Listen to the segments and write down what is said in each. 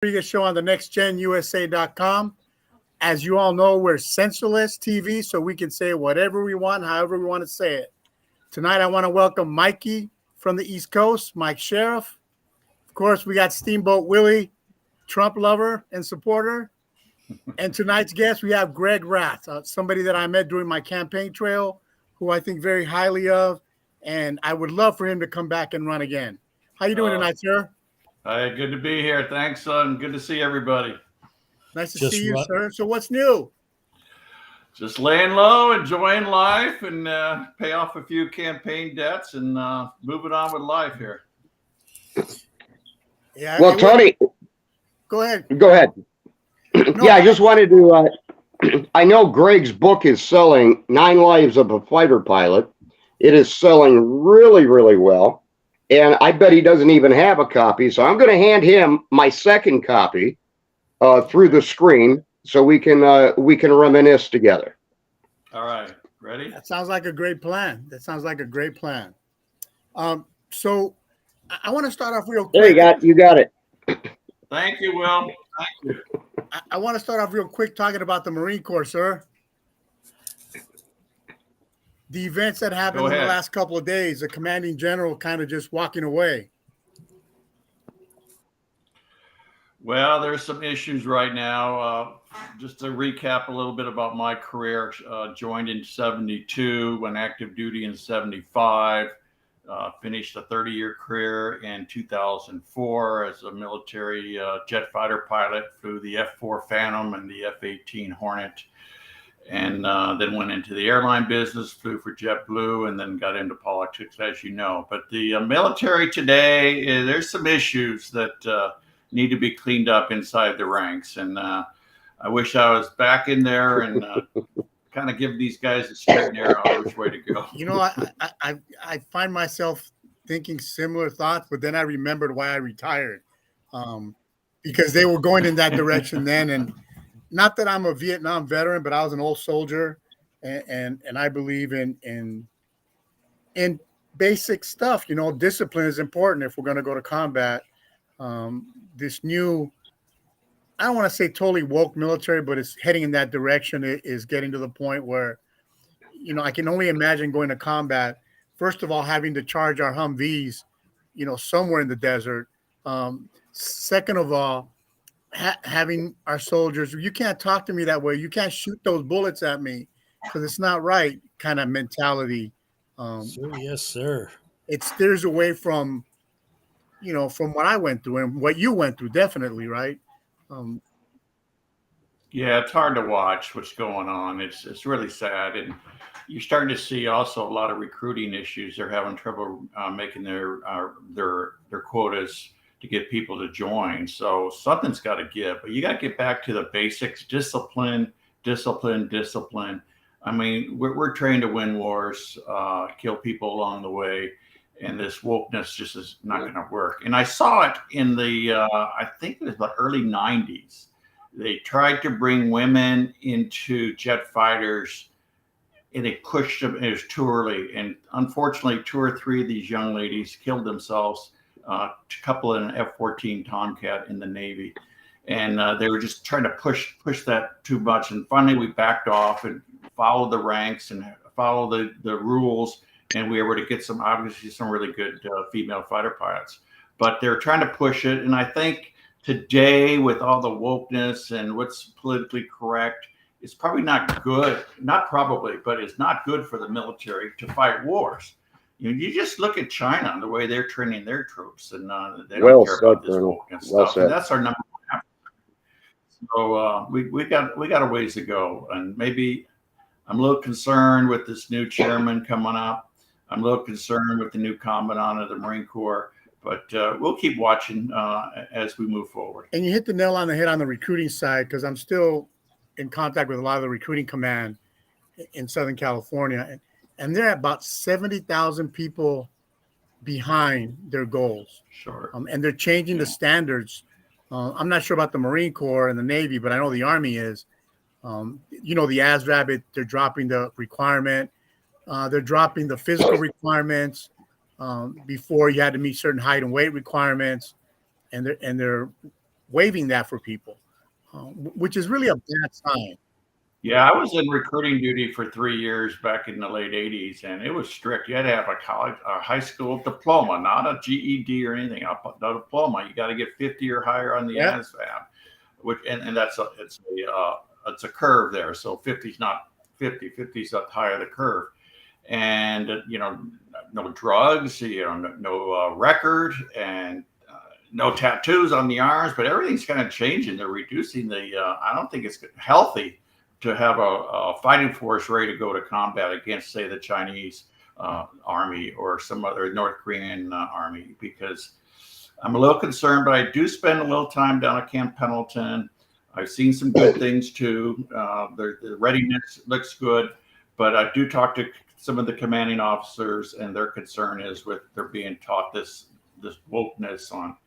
Rodriguez Show on the nextgenusa.com. As you all know, we're sensorless TV, so we can say whatever we want, however we want to say it. Tonight, I want to welcome Mikey from the East Coast, Mike Sheriff. Of course, we got Steamboat Willie, Trump lover and supporter. And tonight's guest, we have Greg Rath, somebody that I met during my campaign trail, who I think very highly of, and I would love for him to come back and run again. How you doing tonight, sir? Hi, good to be here. Thanks, son. Good to see everybody. Nice to see you, sir. So what's new? Just laying low, enjoying life, and pay off a few campaign debts and moving on with life here. Yeah. Well, Tony, go ahead. Go ahead. No, yeah, I just wanted to. I know Greg's book is selling, 9 Lives of a Fighter Pilot. It is selling really, really well. And I bet he doesn't even have a copy. So I'm going to hand him my second copy through the screen so we can reminisce together. All right. Ready? That sounds like a great plan. So I want to start off real quick. There you got it. Thank you, Will. Thank you. I want to start off real quick talking about the Marine Corps, sir. The events that happened in the last couple of days, the commanding general kind of just walking away. Well, there's some issues right now. Just to recap a little bit about my career, joined in 72, went active duty in 75, finished a 30-year career in 2004 as a military jet fighter pilot, flew the F-4 Phantom and the F-18 Hornet. And then went into the airline business, flew for JetBlue, and then got into politics, as you know. But the military today, there's some issues that need to be cleaned up inside the ranks. And I wish I was back in there and kind of give these guys a straight and narrow on which way to go. You know, I find myself thinking similar thoughts, but then I remembered why I retired, because they were going in that direction then. And not that I'm a Vietnam veteran, but I was an old soldier, and I believe in basic stuff. You know, discipline is important if we're going to go to combat. This new, I don't want to say totally woke military, but it's heading in that direction. It is getting to the point where, you know, I can only imagine going to combat. First of all, having to charge our Humvees, you know, somewhere in the desert. Second of all, having our soldiers, you can't talk to me that way. You can't shoot those bullets at me because it's not right kind of mentality. Yes, sir. It steers away from, you know, from what I went through and what you went through, definitely, right? Yeah, it's hard to watch what's going on. It's really sad. And you're starting to see also a lot of recruiting issues. They're having trouble making their quotas to get people to join. So something's got to give, but you got to get back to the basics: discipline. I mean, we're trained to win wars, kill people along the way, and this wokeness just is not going to work. And I saw it in the, I think it was the early 90s. They tried to bring women into jet fighters, and they pushed them. It was too early. And unfortunately, 2 or 3 of these young ladies killed themselves, a couple in an F-14 Tomcat in the Navy. And they were just trying to push that too much. And finally, we backed off and followed the ranks and followed the rules. And we were able to get some really good female fighter pilots. But they're trying to push it. And I think today, with all the wokeness and what's politically correct, it's probably not good. Not probably, but it's not good for the military to fight wars. You just look at China and the way they're training their troops, and they don't care about this wokeness stuff. And that's our number one. So we got a ways to go, and maybe I'm a little concerned with this new chairman coming up. I'm a little concerned with the new commandant of the Marine Corps, but we'll keep watching as we move forward. And you hit the nail on the head on the recruiting side, because I'm still in contact with a lot of the recruiting command in Southern California, and they're at about 70,000 people behind their goals. Sure. And they're changing the standards. I'm not sure about the Marine Corps and the Navy, but I know the Army is. You know, the ASVAB, they're dropping the requirement. They're dropping the physical waiving that for people, which is really a bad sign. Yeah, I was in recruiting duty for 3 years back in the late '80s, and it was strict. You had to have a high school diploma, not a GED or anything. A diploma. You got to get 50 or higher on the ASVAB, and it's a curve there. So 50 is not 50. 50 is up higher the curve, and no drugs, no record, and no tattoos on the arms. But everything's kind of changing. They're reducing the. I don't think it's healthy to have a fighting force ready to go to combat against, say, the Chinese army or some other North Korean army, because I'm a little concerned, but I do spend a little time down at Camp Pendleton. I've seen some good things too. The readiness looks good, but I do talk to some of the commanding officers, and their concern is with they're being taught this wokeness on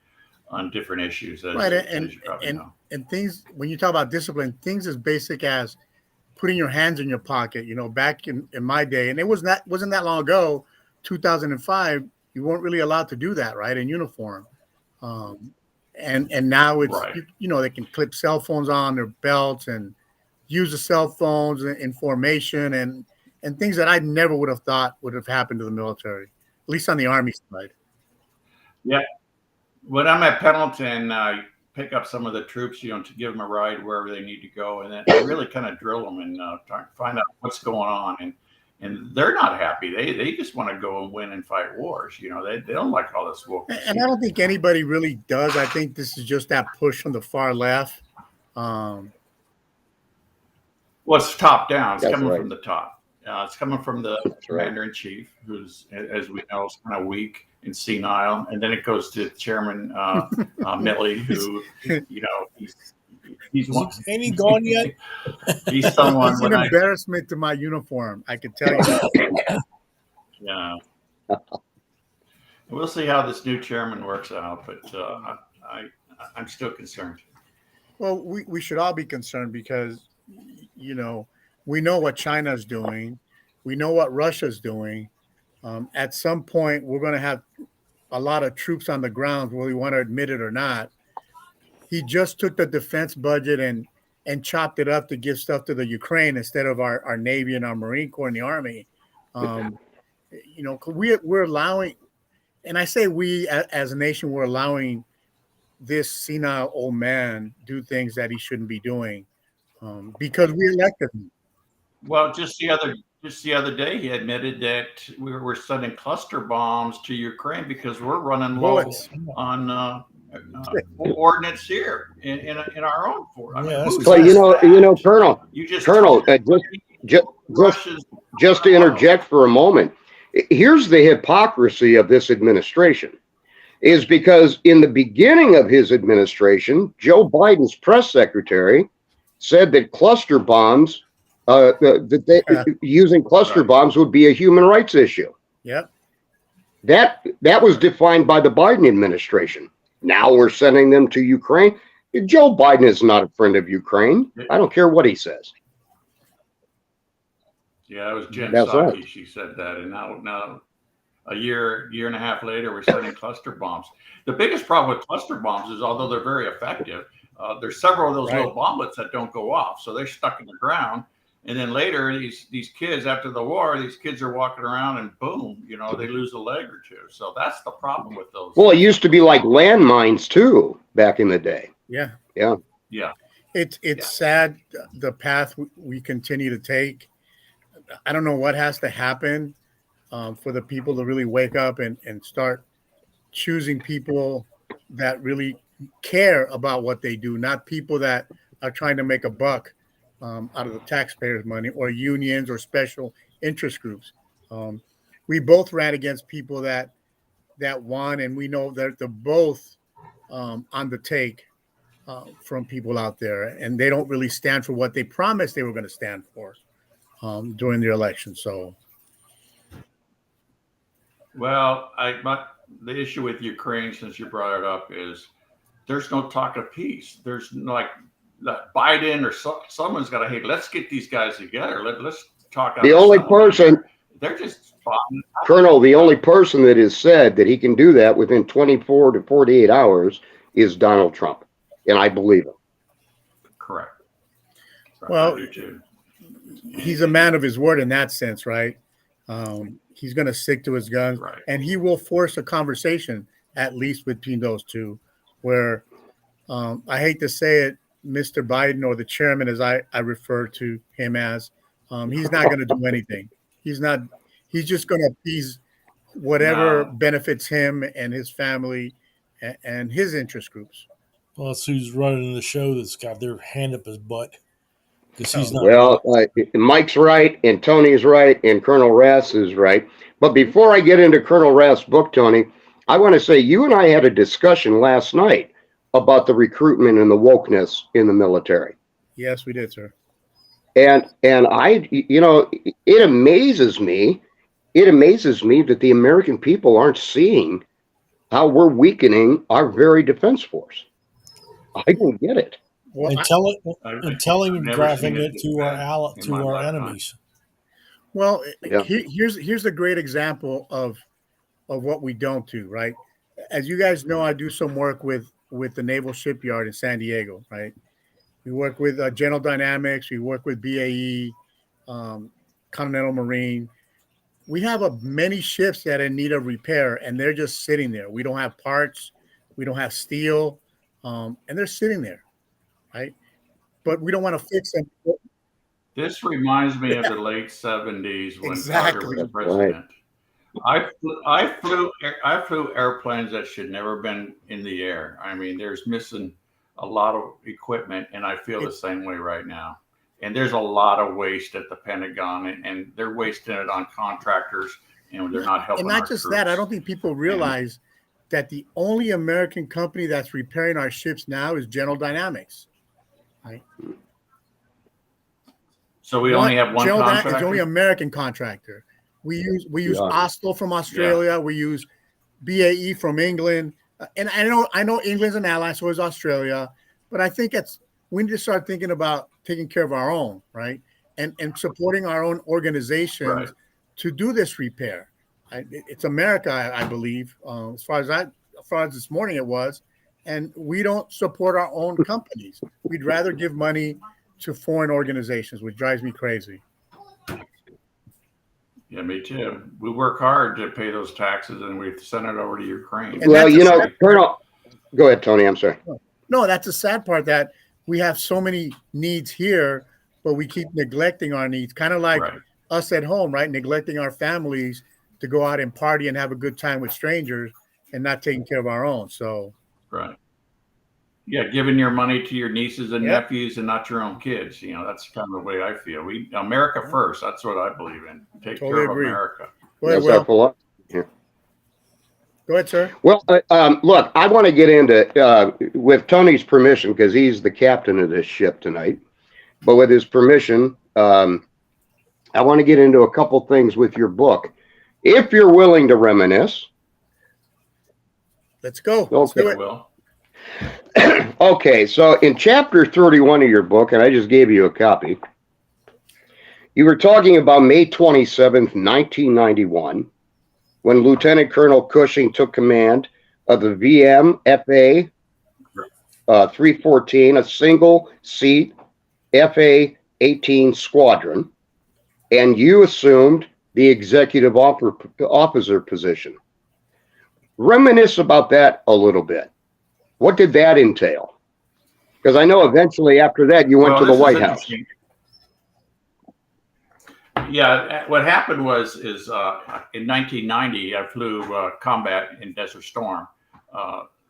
different issues. As you probably know. And things, when you talk about discipline, things as basic as putting your hands in your pocket. Back in my day, and it wasn't that long ago, 2005, you weren't really allowed to do that, right, in uniform. And now it's right. They can clip cell phones on their belts and use the cell phones in formation and things that I never would have thought would have happened to the military, at least on the Army side. Yeah. When I'm at Pendleton, I pick up some of the troops, to give them a ride wherever they need to go, and then I really kind of drill them and try to find out what's going on. And they're not happy. They just want to go and win and fight wars. They don't like all this war. And I don't think anybody really does. I think this is just that push from the far left. Well, it's top down. It's coming right. from the top. It's coming from the commander in chief, who's, as we know, is kind of weak and senile, and then it goes to Chairman Milley, who he's one. Ain't he gone yet? He's someone. It's an embarrassment to my uniform, I can tell you. Yeah. We'll see how this new chairman works out, but I'm still concerned. Well, we should all be concerned because we know what China's doing, we know what Russia's doing. At some point, we're going to have a lot of troops on the ground, whether we want to admit it or not. He just took the defense budget and chopped it up to give stuff to the Ukraine instead of our Navy and our Marine Corps and the Army. We're allowing, and I say we as a nation, we're allowing this senile old man do things that he shouldn't be doing because we elected him. Well, just the other day, he admitted that we were sending cluster bombs to Ukraine because we're running low on ordnance here in our own fort. Colonel, just to interject for a moment, here's the hypocrisy of this administration. Is because in the beginning of his administration, Joe Biden's press secretary said that cluster bombs. Using cluster bombs would be a human rights issue. Yep. That was defined by the Biden administration. Now we're sending them to Ukraine. Joe Biden is not a friend of Ukraine. I don't care what he says. Yeah, it was Jen Psaki. Right. She said that, and now a year and a half later, we're sending cluster bombs. The biggest problem with cluster bombs is, although they're very effective, there's several of those little bomblets that don't go off, so they're stuck in the ground. And then later, these kids, after the war, these kids are walking around and boom, they lose a leg or two. So that's the problem with those. Well, it used to be like landmines too back in the day. Yeah. It's sad the path we continue to take. I don't know what has to happen for the people to really wake up and start choosing people that really care about what they do, not people that are trying to make a buck out of the taxpayers' money, or unions or special interest groups. We both ran against people that won, and we know that they're both on the take from people out there, and they don't really stand for what they promised they were going to stand for during the election. So, well, the issue with Ukraine, since you brought it up, is there's no talk of peace. There's that Biden or someone's got to, hey, let's get these guys together. Let's talk. The only person, they're just Colonel, the only person that has said that he can do that within 24 to 48 hours is Donald Trump. and I believe him. Correct. Well, I do too. He's a man of his word in that sense, right? He's going to stick to his guns, Right. and he will force a conversation, at least between those two, where I hate to say it, Mr. Biden, or the chairman, as I refer to him as, he's not going to do anything. He's not. He's just going to appease whatever No. benefits him and his family and his interest groups. Plus, who's running the show that's got their hand up his butt because he's not. Well, Mike's right, and Tony's right, and Colonel Rass is right. But before I get into Colonel Rass' book, Tony, I want to say you and I had a discussion last night about the recruitment and the wokeness in the military. Yes, we did, sir. And I, it amazes me that the American people aren't seeing how we're weakening our very defense force. I don't get it. Well, And telling and graphing it to our enemies. Well, Yeah. here's a great example of what we don't do, right? As you guys know, I do some work with the Naval Shipyard in San Diego, right? We work with General Dynamics, we work with BAE, Continental Marine. We have many ships that are in need of repair, and they're just sitting there. We don't have parts, we don't have steel, and they're sitting there, right? But we don't want to fix them. This reminds me of the late 70s when Exactly. Carter was president. I flew airplanes that should never been in the air. I mean, there's missing a lot of equipment, and I feel the same way right now. And there's a lot of waste at the Pentagon, and they're wasting it on contractors, and they're not helping. And not just that, I don't think people realize that the only American company that's repairing our ships now is General Dynamics. Right? So we only have one contractor? It's only American contractor. We use Oslo from Australia. Yeah. We use BAE from England. And I know England's an ally, so is Australia. But I think we need to start thinking about taking care of our own, right? And supporting our own organizations to do this repair. It's America, I believe, as far as this morning it was. And we don't support our own companies. We'd rather give money to foreign organizations, which drives me crazy. Yeah, me too. We work hard to pay those taxes, and we send it over to Ukraine. And well, Colonel, go ahead, Tony. I'm sorry. No, that's the sad part, that we have so many needs here, but we keep neglecting our needs, kind of like us at home, right? Neglecting our families to go out and party and have a good time with strangers and not taking care of our own. So, right. Yeah, giving your money to your nieces and nephews and not your own kids. That's kind of the way I feel. America first. That's what I believe in. Take care of America. Go ahead, that's our philosophy. Yeah. Go ahead, sir. Well, look, I want to get into, with Tony's permission, because he's the captain of this ship tonight, but with his permission, I want to get into a couple things with your book. If you're willing to reminisce. Let's go. Okay. Let's do it. Will. Okay, so in chapter 31 of your book, and I just gave you a copy, you were talking about May 27th, 1991, when Lieutenant Colonel Cushing took command of the VMFA 314, a single-seat FA-18 squadron, and you assumed the executive officer position. Reminisce about that a little bit. What did that entail? Because I know eventually after that you went to the White House. Yeah, what happened is in 1990 I flew combat in Desert Storm,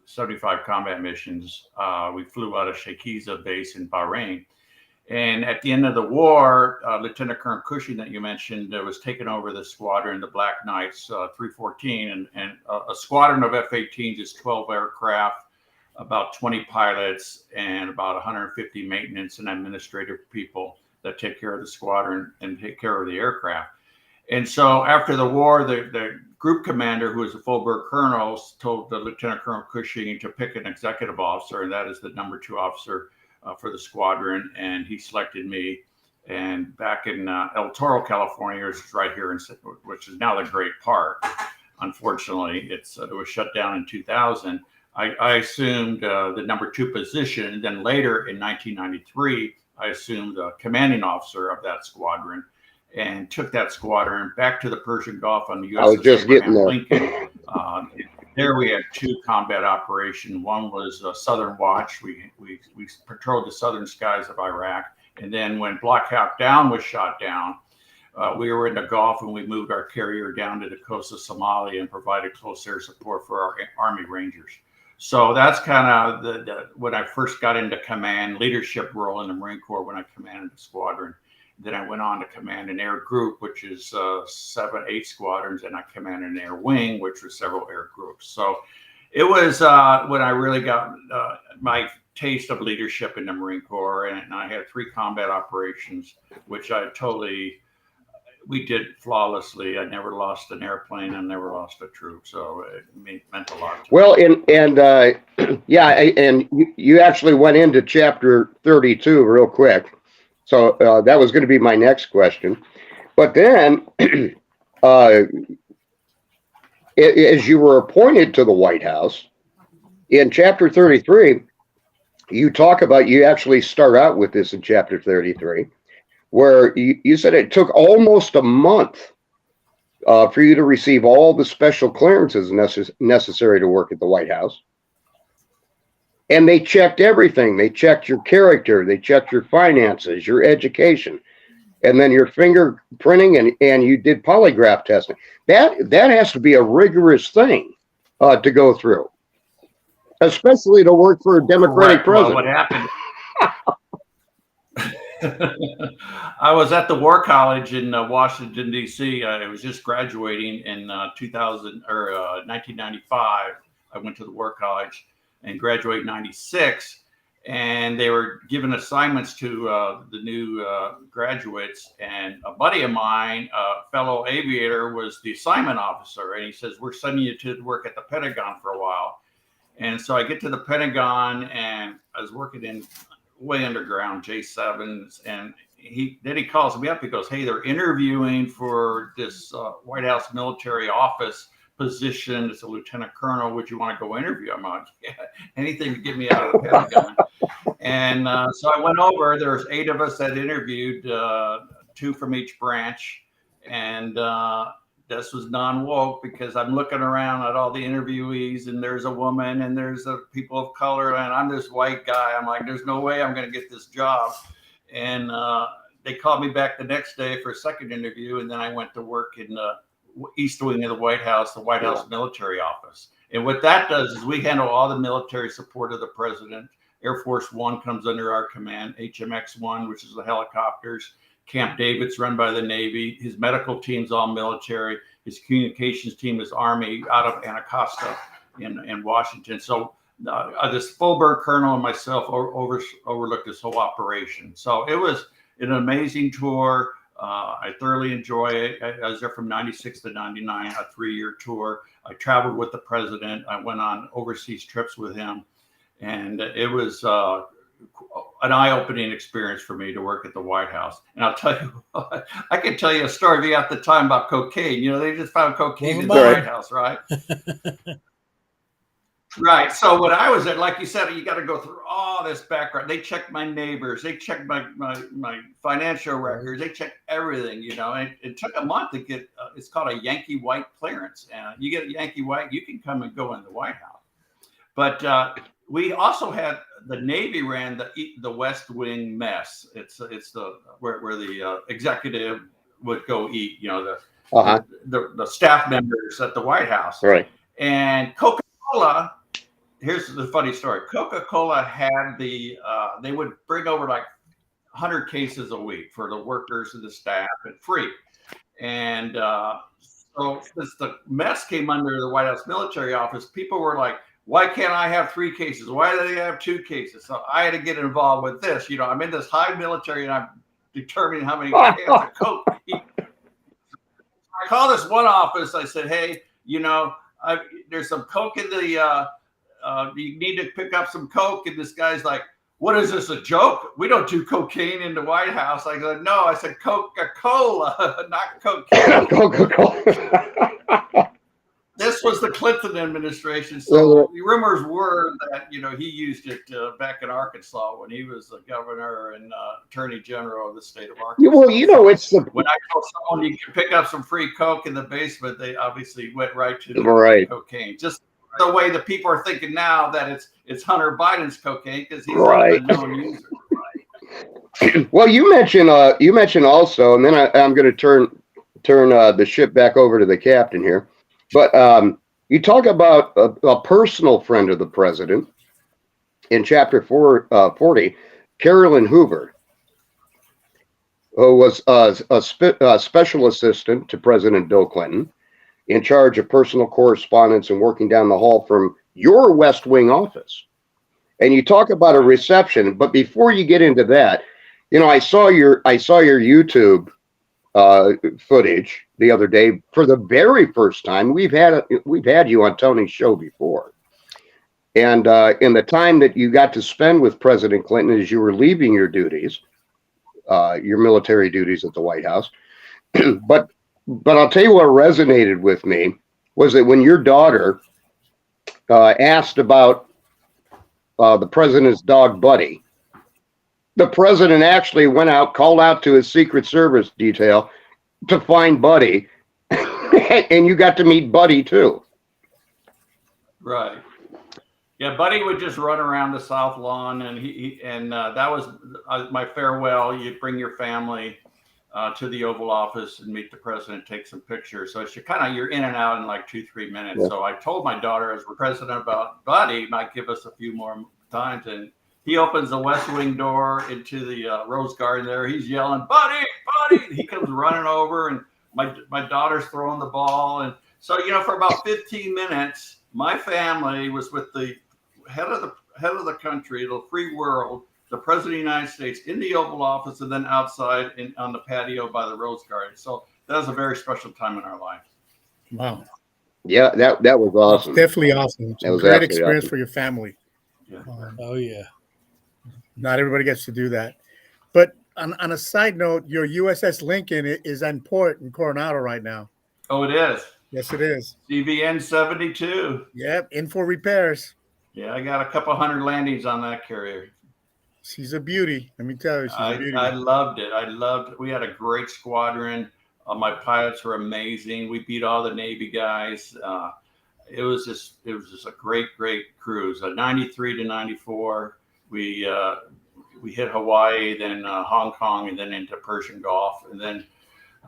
75 combat missions. We flew out of Shakiza base in Bahrain. And at the end of the war, Lieutenant Colonel Cushing that you mentioned was taking over the squadron, the Black Knights 314, and a squadron of F-18s is 12 aircraft, about 20 pilots, and about 150 maintenance and administrative people that take care of the squadron and take care of the aircraft. And so after the war, the group commander, who was a full-bird colonel, told the Lieutenant Colonel Cushing to pick an executive officer, and that is the number 2 officer for the squadron, and he selected me. And back in El Toro, California, which is right here, which is now the Great Park, unfortunately, it was shut down in 2000. I assumed the number 2 position. And then later in 1993, I assumed the commanding officer of that squadron and took that squadron back to the Persian Gulf on the USS I was just getting Abraham there. Lincoln. There we had 2 combat operations. One was Southern Watch. We patrolled the southern skies of Iraq. And then when Black Hawk Down was shot down, we were in the Gulf and we moved our carrier down to the coast of Somalia and provided close air support for our Army Rangers. So that's kind of the when I first got into command leadership role in the Marine Corps when I commanded the squadron. Then I went on to command an air group, which is 7, 8 squadrons, and I commanded an air wing, which was several air groups. So it was when I really got my taste of leadership in the Marine Corps, and I had 3 combat operations, which we did flawlessly. I never lost an airplane. I never lost a troop. So it meant a lot to me. Well, yeah, and you actually went into chapter 32 real quick. So that was going to be my next question. But then, as you were appointed to the White House, in chapter 33, you talk about, you actually start out with this in chapter 33, where you said it took almost a month for you to receive all the special clearances necessary to work at the White House. And they checked everything. They checked your character. They checked your finances, your education, and then your fingerprinting, and you did polygraph testing. That has to be a rigorous thing to go through, especially to work for a Democratic president. Well, what happened? I was at the War College in Washington, D.C. I was just graduating in 1995. I went to the War College and graduated in 96. And they were given assignments to the new graduates. And a buddy of mine, a fellow aviator, was the assignment officer. And he says, we're sending you to work at the Pentagon for a while. And so I get to the Pentagon, and I was working in way underground J7s, and he calls me up. He goes, hey, they're interviewing for this White House military office position. It's a lieutenant colonel. Would you want to go interview? I'm like, yeah, anything to get me out of the Pentagon. And so I went over. There's 8 of us that interviewed, 2 from each branch, and this was non-woke because I'm looking around at all the interviewees, and there's a woman, and there's people of color, and I'm this white guy. I'm like, there's no way I'm going to get this job. And they called me back the next day for a second interview, and then I went to work in the East Wing of the White House military office. And what that does is we handle all the military support of the president. Air Force One comes under our command, HMX-1, which is the helicopters. Camp David's run by the Navy. His medical team's all military. His communications team is Army out of Anacostia in Washington. So this Fulberg colonel and myself overlooked this whole operation. So it was an amazing tour. I thoroughly enjoy it. I was there from 96 to 99, a 3-year tour. I traveled with the president. I went on overseas trips with him. And it was an eye-opening experience for me to work at the White House. And I'll tell you what, I can tell you a story at the time about cocaine. You know, they just found cocaine in the White House, right? Right. So when I was there, like you said, you got to go through all this background. They checked my neighbors. They checked my financial records. They checked everything, you know. And it took a month to get, it's called a Yankee White clearance. And you get a Yankee White, you can come and go in the White House. But we also had, the Navy ran the West Wing mess. It's the where the executive would go eat, you know, the staff members at the White House. Right. And Coca-Cola, here's the funny story. Coca-Cola had they would bring over like 100 cases a week for the workers and the staff and free. And so since the mess came under the White House military office, people were like, why can't I have 3 cases? Why do they have 2 cases? So I had to get involved with this. You know, I'm in this high military and I'm determining how many cans of Coke. I called this one office. I said, hey, you know, there's some Coke in the, you need to pick up some Coke. And this guy's like, what is this, a joke? We don't do cocaine in the White House. I said, no, I said Coca-Cola, not cocaine. Coca-Cola. This this was the Clinton administration, so the rumors were that he used it back in Arkansas when he was the governor and attorney general of the state of Arkansas. Well, it's the when I told someone you could pick up some free coke in the basement, they obviously went right to the cocaine. Just the way the people are thinking now that it's Hunter Biden's cocaine because he's a known user. Well, you mentioned also, and then I'm going to turn the ship back over to the captain here. But you talk about a personal friend of the president in chapter 40, Carolyn Hoover, who was a special assistant to President Bill Clinton, in charge of personal correspondence and working down the hall from your West Wing office. And you talk about a reception, but before you get into that, I saw your YouTube footage the other day for the very first time. We've had you on Tony's show before, and in the time that you got to spend with President Clinton as you were leaving your duties, your military duties at the White House, but I'll tell you what resonated with me was that when your daughter asked about the president's dog Buddy, the president actually went out, called out to his Secret Service detail to find Buddy, and you got to meet Buddy too. Right. Yeah, Buddy would just run around the South Lawn, and that was my farewell. You bring your family to the Oval Office and meet the president, take some pictures. So it's you're in and out in like 2-3 minutes. Yeah. So I told my daughter, as we're president, about Buddy might give us a few more times, and he opens the West Wing door into the Rose Garden there. He's yelling, Buddy, Buddy. He comes running over, and my daughter's throwing the ball. And so, for about 15 minutes, my family was with the head of the country, the free world, the president of the United States, in the Oval Office, and then outside on the patio by the Rose Garden. So that was a very special time in our life. Wow. Yeah, that was awesome. That's definitely awesome. It was a great experience for your family. Yeah. Oh, yeah. Not everybody gets to do that. But on a side note, your USS Lincoln is in port in Coronado right now. Oh, it is? Yes, it is. CVN 72. Yep, in for repairs. Yeah, I got a couple hundred landings on that carrier. She's a beauty. Let me tell you, she's a beauty. I loved it. We had a great squadron. My pilots were amazing. We beat all the Navy guys. It was just a great cruise. 93 to 94. We hit Hawaii, then Hong Kong, and then into Persian Gulf, and then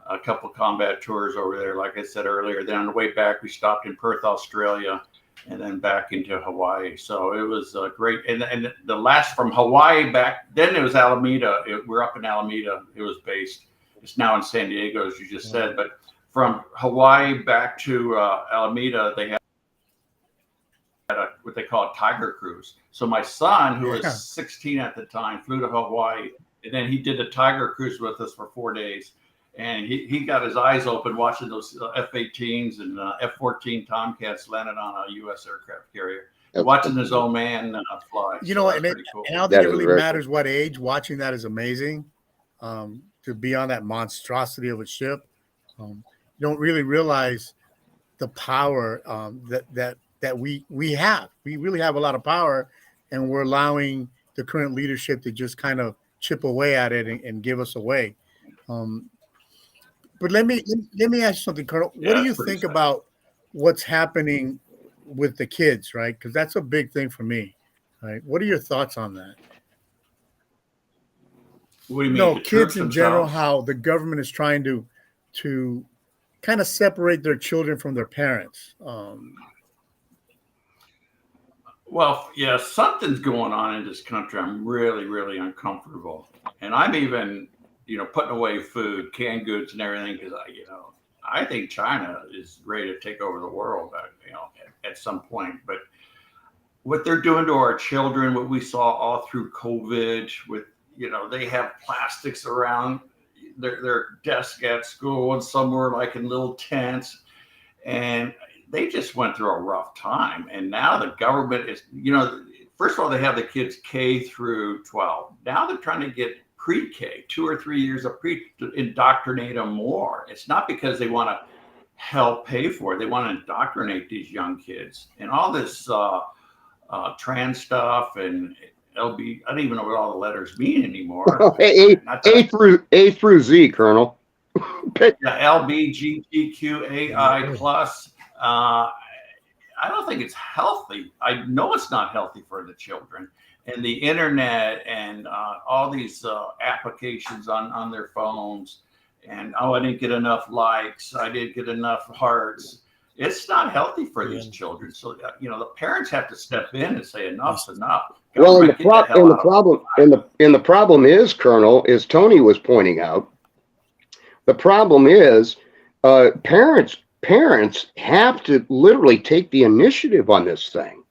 a couple combat tours over there. Like I said earlier, then on the way back, we stopped in Perth, Australia, and then back into Hawaii. So it was great. And the last from Hawaii back, then it was Alameda. We're up in Alameda. It was based. It's now in San Diego, as you just said. But from Hawaii back to Alameda, they had what they call a Tiger Cruise. So my son, who was 16 at the time, flew to Hawaii, and then he did a Tiger Cruise with us for 4 days. And he got his eyes open watching those F-18s and F-14 Tomcats landed on a U.S. aircraft carrier, watching his old man fly. And I don't think it really matters what age. Watching that is amazing. To be on that monstrosity of a ship, you don't really realize the power that we have. We really have a lot of power, and we're allowing the current leadership to just kind of chip away at it and give us away. But let me ask you something, Colonel. What do you think about what's happening with the kids, right? Because that's a big thing for me, right? What are your thoughts on that? What do you mean? No, kids in general, how the government is trying to kind of separate their children from their parents. Well, yeah, something's going on in this country. I'm really, really uncomfortable. And I'm even, putting away food, canned goods and everything because, I think China is ready to take over the world, at some point. But what they're doing to our children, what we saw all through COVID with, they have plastics around their desk at school and somewhere like in little tents. And they just went through a rough time. And now the government is, first of all, they have the kids K through 12. Now they're trying to get pre-K, 2 or 3 years of to indoctrinate them more. It's not because they want to help pay for it. They want to indoctrinate these young kids and all this trans stuff and LB. I don't even know what all the letters mean anymore. A through Z, Colonel. Yeah, LBGTQAI plus. I don't think it's healthy. I know it's not healthy for the children. And the internet and all these applications on their phones. And, I didn't get enough likes. I didn't get enough hearts. It's not healthy for these children. So, the parents have to step in and say enough's enough. Well, and the problem is, Colonel, as Tony was pointing out, the problem is parents have to literally take the initiative on this thing.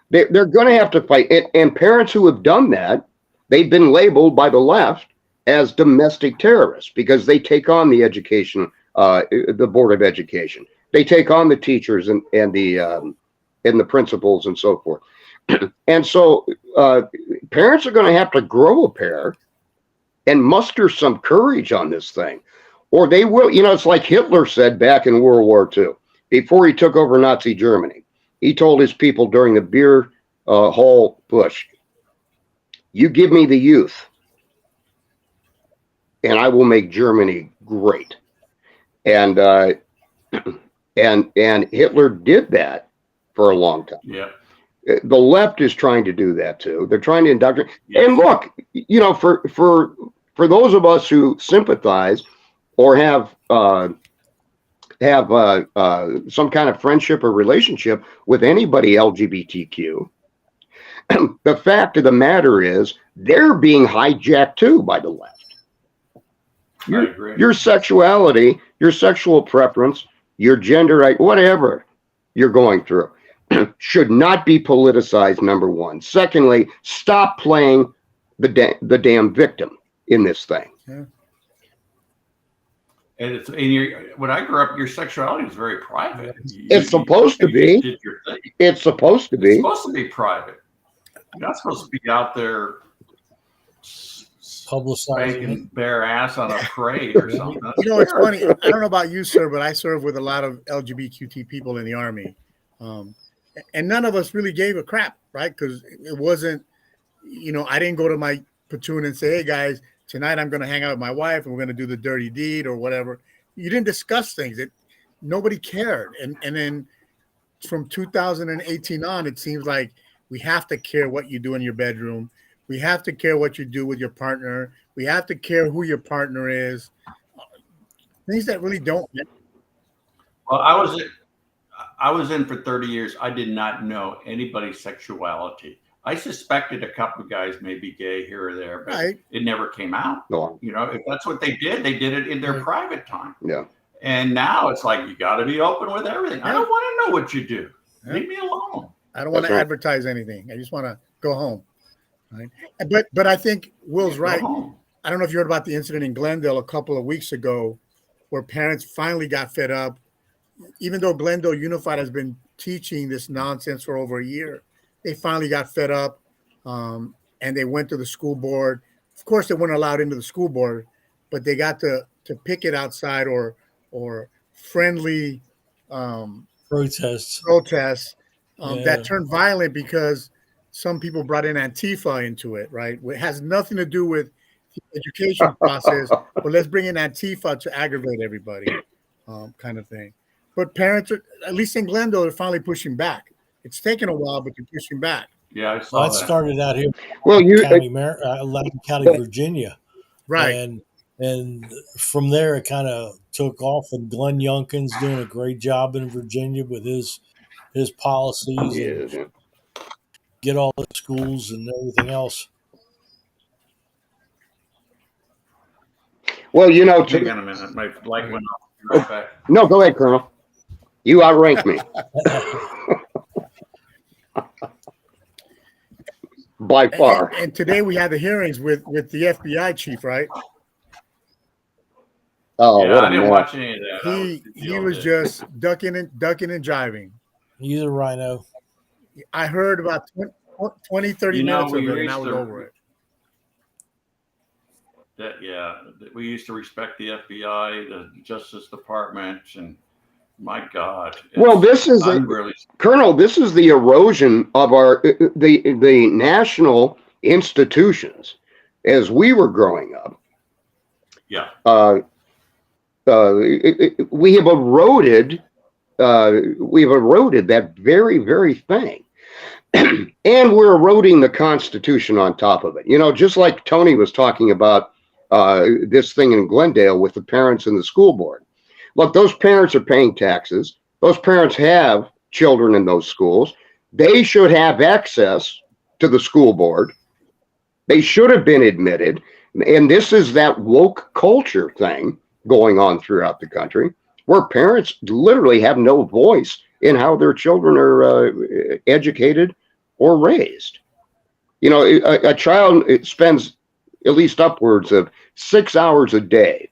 They're going to have to fight. And parents who have done that, they've been labeled by the left as domestic terrorists because they take on the education, the Board of Education. They take on the teachers and the principals and so forth. And so parents are going to have to grow a pair and muster some courage on this thing. Or they will, it's like Hitler said back in World War II, before he took over Nazi Germany. He told his people during the beer hall push, you give me the youth, and I will make Germany great. And and Hitler did that for a long time. Yeah. The left is trying to do that too. They're trying to indoctrinate. Yeah. And look, for those of us who sympathize or have some kind of friendship or relationship with anybody LGBTQ, the fact of the matter is they're being hijacked too by the left. Your sexuality, your sexual preference, your gender, whatever you're going through should not be politicized, number one. Secondly, stop playing the damn victim in this thing. Yeah. And when I grew up, your sexuality was very private. It's supposed to be. Did your thing. It's supposed to be. It's supposed to be private. You're not supposed to be out there publicizing bare ass on a parade or something. It's funny. I don't know about you, sir, but I serve with a lot of LGBTQ people in the Army. And none of us really gave a crap, right? Because it wasn't, I didn't go to my platoon and say, hey, guys, tonight I'm going to hang out with my wife and we're going to do the dirty deed or whatever. You didn't discuss things. Nobody cared. And then from 2018 on, it seems like we have to care what you do in your bedroom. We have to care what you do with your partner. We have to care who your partner is. Things that really don't. Well, I was in for 30 years. I did not know anybody's sexuality. I suspected a couple of guys may be gay here or there, but it never came out. No. If that's what they did it in their private time. Yeah. And now it's like, you got to be open with everything. I don't want to know what you do. Leave me alone. I don't want to advertise anything. I just want to go home. Right. But I think Will's right. I don't know if you heard about the incident in Glendale a couple of weeks ago where parents finally got fed up. Even though Glendale Unified has been teaching this nonsense for over a year, they finally got fed up and they went to the school board. Of course, they weren't allowed into the school board, but they got to picket outside or friendly protests that turned violent because some people brought in Antifa into it, right? It has nothing to do with the education process, but let's bring in Antifa to aggravate everybody, kind of thing. But parents, at least in Glendale, are finally pushing back. It's taken a while, but they're pushing back. Yeah, I saw that. Started out here. Well, Loudoun County, Virginia, right? And from there, it kind of took off. And Glenn Youngkin's doing a great job in Virginia with his policies and get all the schools and everything else. Well, hang on a minute. My light went off. Right back. No, go ahead, Colonel. You outranked me. By far. And today we had the hearings with the FBI chief, right? Oh, yeah, I didn't watch any of that. He was just ducking and jiving. He's a rhino. I heard about 20, 30 minutes of it, and I was over it. We used to respect the FBI, the Justice Department, and My God. Well, this is I'm really Colonel. This is the erosion of our the national institutions as we were growing up. yeah. We have eroded. We've eroded that very, very thing. And we're eroding the Constitution on top of it. You know, just like Tony was talking about this thing in Glendale with the parents and the school board. Look, those parents are paying taxes. Those parents have children in those schools. They should have access to the school board. They should have been admitted. And this is that woke culture thing going on throughout the country, where parents literally have no voice in how their children are educated or raised. You know, a child spends at least upwards of 6 hours a day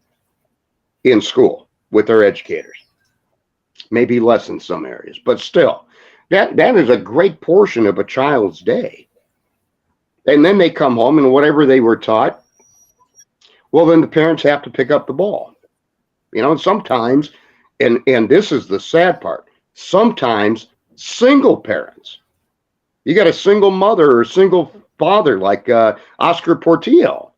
in school with their educators. Maybe less in some areas, but still, that is a great portion of a child's day. And then they come home and whatever they were taught, well, then the parents have to pick up the ball. You know, and sometimes, and this is the sad part, sometimes single parents. You got a single mother or single father like Oscar Portillo,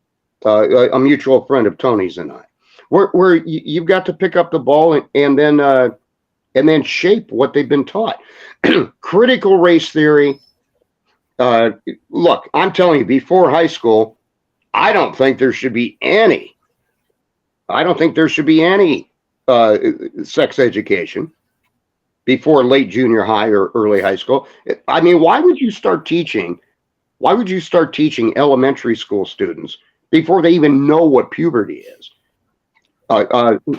a mutual friend of Tony's and I, where you've got to pick up the ball and then shape what they've been taught. Critical race theory. Look, I'm telling you, before high school, I don't think there should be any. I don't think there should be any sex education before late junior high or early high school. I mean, why would you start teaching elementary school students before they even know what puberty is?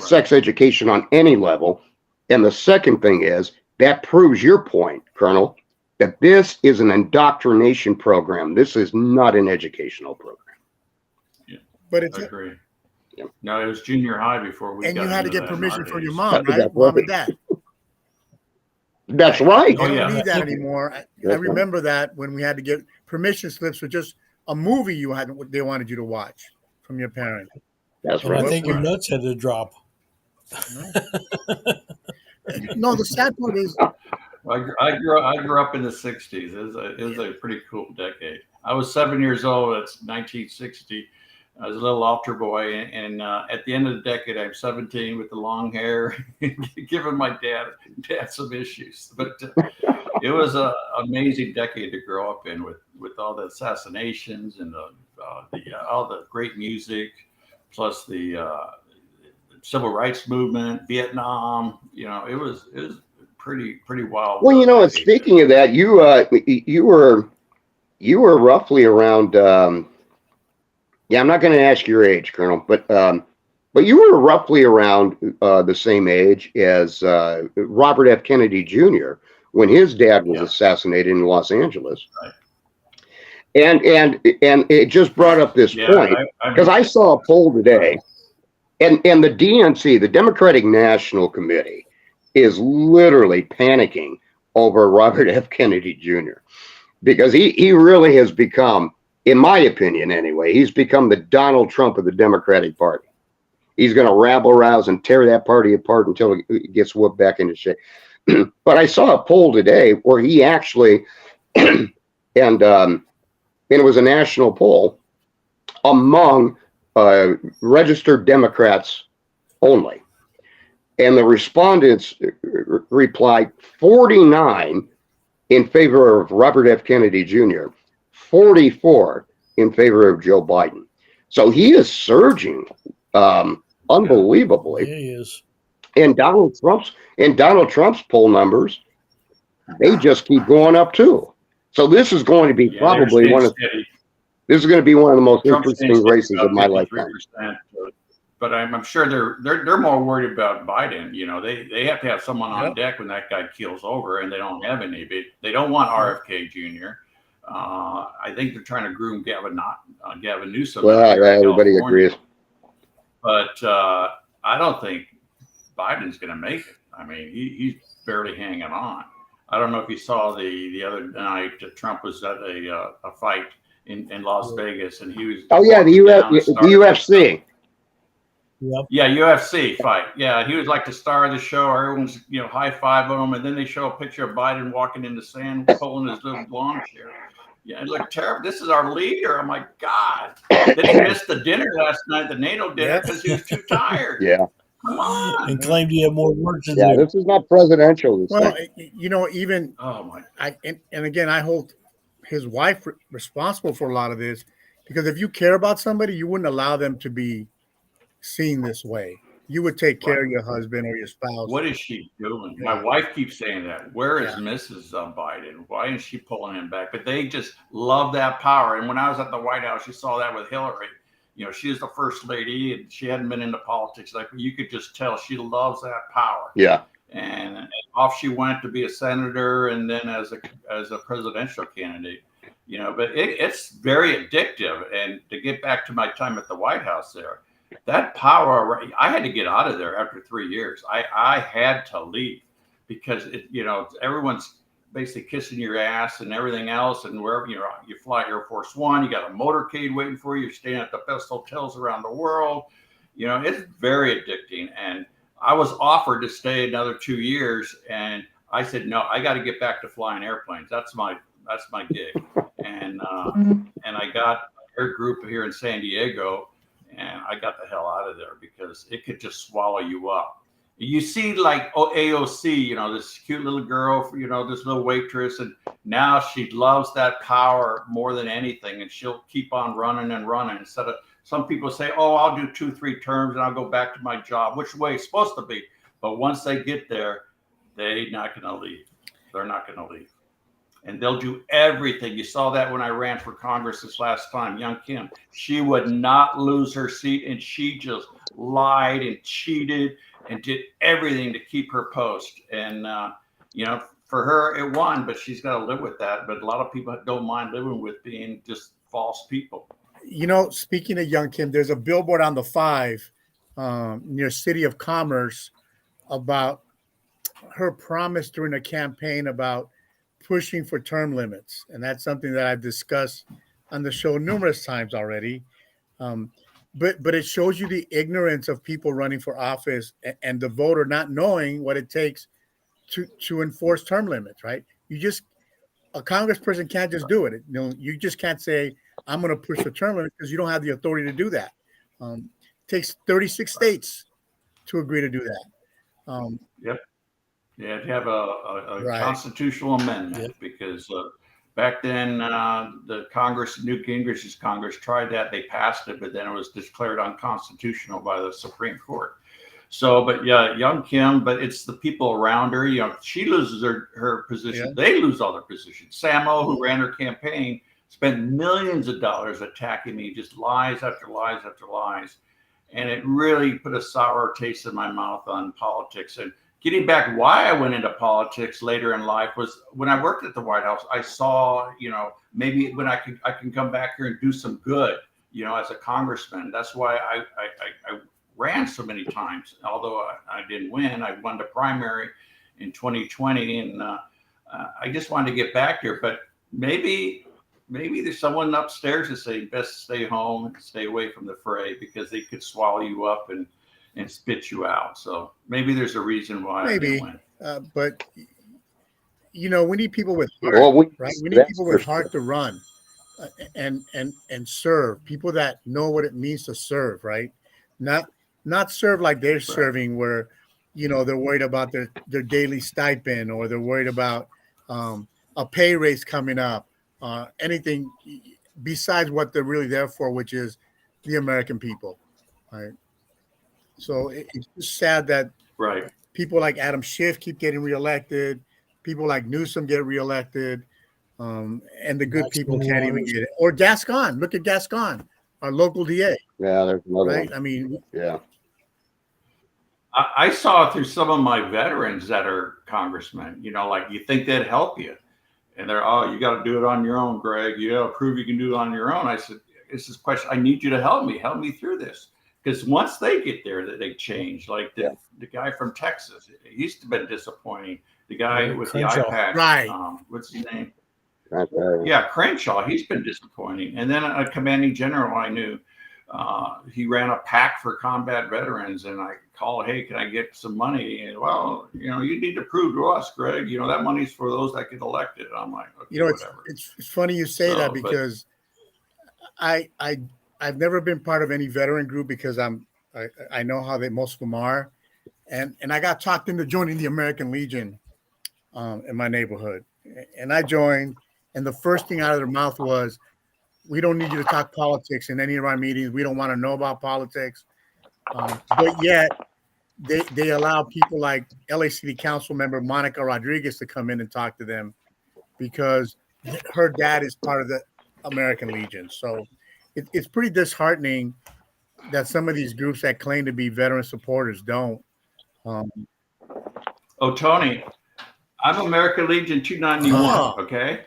Sex education on any level. And the second thing is, that proves your point, Colonel, that this is an indoctrination program. This is not an educational program. Yeah, But it's I agree. No, it was junior high before we. And got you had to into get that in permission our from your days. mom, right? Mom and dad. That's right. They Oh, don't yeah. need that anymore. I remember that when we had to get permission slips for just a movie they wanted you to watch from your parents. That's And I right. think your nuts had to drop. No, the sad part is, I grew up in the 60s. It was a pretty cool decade. I was 7 years old. It's 1960. I was a little altar boy, and at the end of the decade, I'm 17 with the long hair, giving my dad some issues. But it was an amazing decade to grow up in, with all the assassinations and all the great music, plus the civil rights movement, Vietnam. You know, it was pretty wild. Well, you know, and speaking of that, you were roughly around. Yeah, I'm not going to ask your age, Colonel, but you were roughly around the same age as Robert F. Kennedy Jr. when his dad was assassinated in Los Angeles. Right. And it just brought up this point because I saw a poll today, and the DNC, the Democratic National Committee, is literally panicking over Robert F. Kennedy Jr. because he really has become, in my opinion anyway, he's become the Donald Trump of the Democratic Party. He's going to rabble rouse and tear that party apart until it gets whooped back into shape. But I saw a poll today where he actually, and it was a national poll among registered Democrats only. And the respondents replied 49 in favor of Robert F. Kennedy Jr., 44 in favor of Joe Biden. So he is surging unbelievably. Yeah, he is. And Donald Trump's poll numbers, they just keep going up too. So this is going to be probably this is going to be one of the most interesting races of my lifetime. But I'm sure they're more worried about Biden. You know, they have to have someone on deck when that guy keels over, and they don't have any. They don't want RFK Jr. I think they're trying to groom Gavin Newsom. Well, everybody agrees. But I don't think Biden's going to make it. I mean, he's barely hanging on. I don't know if you saw the other night Trump was at a fight in Las Vegas, and he was. Oh yeah, the UFC. Yep. Yeah, UFC fight. Yeah, he was like the star of the show. Everyone's high five on him, and then they show a picture of Biden walking in the sand, pulling his little lawn chair. Yeah, it looked terrible. This is our leader. I'm like, God. Then he missed the dinner last night, the NATO dinner, because he was too tired. Yeah. Come on. And claimed he had more work to Yeah, do. this is not presidential. This Well, thing. even Oh my. and again, I hold his wife responsible for a lot of this, because if you care about somebody, you wouldn't allow them to be seen this way. You would take care of your husband or your spouse. What is she doing? Yeah. My wife keeps saying that. Where is Yeah. Mrs. Biden? Why is she pulling him back? But they just love that power. And when I was at the White House, you saw that with Hillary. She was the first lady, and she hadn't been into politics. Like, you could just tell she loves that power. Yeah. And off she went to be a senator, and then as a presidential candidate. But it's very addictive. And to get back to my time at the White House there, that power, I had to get out of there after 3 years. I had to leave, because everyone's basically kissing your ass and everything else. And wherever you fly Air Force One, you got a motorcade waiting for you. You're staying at the best hotels around the world. It's very addicting. And I was offered to stay another 2 years, and I said no. I got to get back to flying airplanes. That's my gig. And I got air group here in San Diego. And I got the hell out of there, because it could just swallow you up. You see, like AOC, this cute little girl, this little waitress, and now she loves that power more than anything, and she'll keep on running and running. Instead of, some people say, "Oh, I'll do 2-3 terms and I'll go back to my job," which way it's supposed to be. But once they get there, they're not going to leave. They're not going to leave. And they'll do everything. You saw that when I ran for Congress this last time. Young Kim, she would not lose her seat, and she just lied and cheated and did everything to keep her post. And for her, it won, but she's got to live with that. But a lot of people don't mind living with being just false people. Speaking of Young Kim, there's a billboard on the 5 near City of Commerce about her promise during a campaign about pushing for term limits. And that's something that I've discussed on the show numerous times already. But it shows you the ignorance of people running for office and the voter not knowing what it takes to enforce term limits, right? A congressperson can't just do it. You just can't say, I'm going to push the term limit, because you don't have the authority to do that. It takes 36 states to agree to do that. Yep. Yeah, to have a Right. constitutional amendment, because back then the Congress, Newt Gingrich's Congress, tried that. They passed it, but then it was declared unconstitutional by the Supreme Court. So, but yeah, Young Kim, but it's the people around her. She loses her position. Yeah. They lose all their positions. Samo, who ran her campaign, spent millions of dollars attacking me, just lies after lies after lies. And it really put a sour taste in my mouth on politics. And getting back, why I went into politics later in life was when I worked at the White House. I saw, maybe when I can come back here and do some good, as a congressman. That's why I ran so many times. Although I didn't win, I won the primary in 2020, and I just wanted to get back here. But maybe there's someone upstairs that say best stay home and stay away from the fray, because they could swallow you up and spit you out. So maybe there's a reason why I didn't win. But we need people with heart, right? We need people with heart to run and serve. People that know what it means to serve, right? Not serve like they're serving, where they're worried about their daily stipend, or they're worried about a pay raise coming up, anything besides what they're really there for, which is the American people, right? So it's just sad that people like Adam Schiff keep getting reelected. People like Newsom get reelected, and the good people can't even get it. Or Gascon. Look at Gascon, our local DA. Yeah, there's another right? one. I mean, Yeah. I saw it through some of my veterans that are congressmen. Like, you think they'd help you, and they're, oh, you got to do it on your own, Greg. You got to prove you can do it on your own. I said, this is a question. I need you to help me through this. Because once they get there, that they change. Like the guy from Texas, he's been disappointing. The guy with Crenshaw. the iPad, Right. What's his name? Right there. Yeah, Crenshaw. He's been disappointing. And then a commanding general I knew, he ran a PAC for combat veterans, and I called, hey, can I get some money? And well, you need to prove to us, Greg, that money's for those that get elected. I'm like, okay, whatever. It's funny you say that because I've never been part of any veteran group because I know how most of them are, and I got talked into joining the American Legion in my neighborhood, and I joined, and the first thing out of their mouth was, we don't need you to talk politics in any of our meetings. We don't want to know about politics. But yet they allow people like LA City Council member Monica Rodriguez to come in and talk to them because her dad is part of the American Legion. So it's pretty disheartening that some of these groups that claim to be veteran supporters don't. Tony, I'm American Legion 291. Okay.